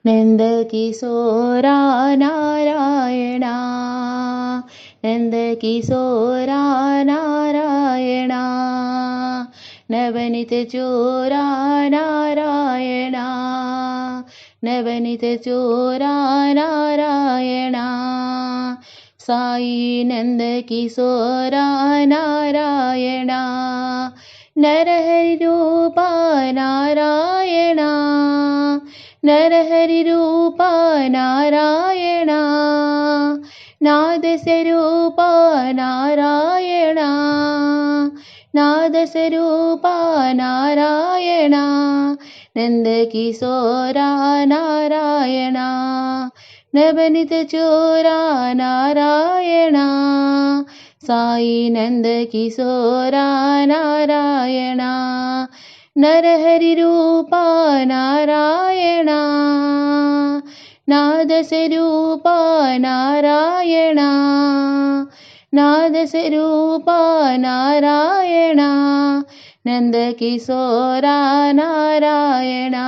नन्दकिशोरा Narayana नन्दकिशोरा Narayana नवनीतचोरा Narayana नवनीतचोरा Narayana Sai नन्दकिशोरा Narayana नरहरिरूपा Narayana नरहरिरूपा Narayana नादस्वरूपा Narayana नादस्वरूपा Narayana नन्दकिशोरा Narayana नवनीतचोरा Narayana Sai नन्दकिशोरा Narayana नरहरिरूपा Narayana नादस्वरूपा Narayana नादस्वरूपा Narayana नन्दकिशोरा Narayana.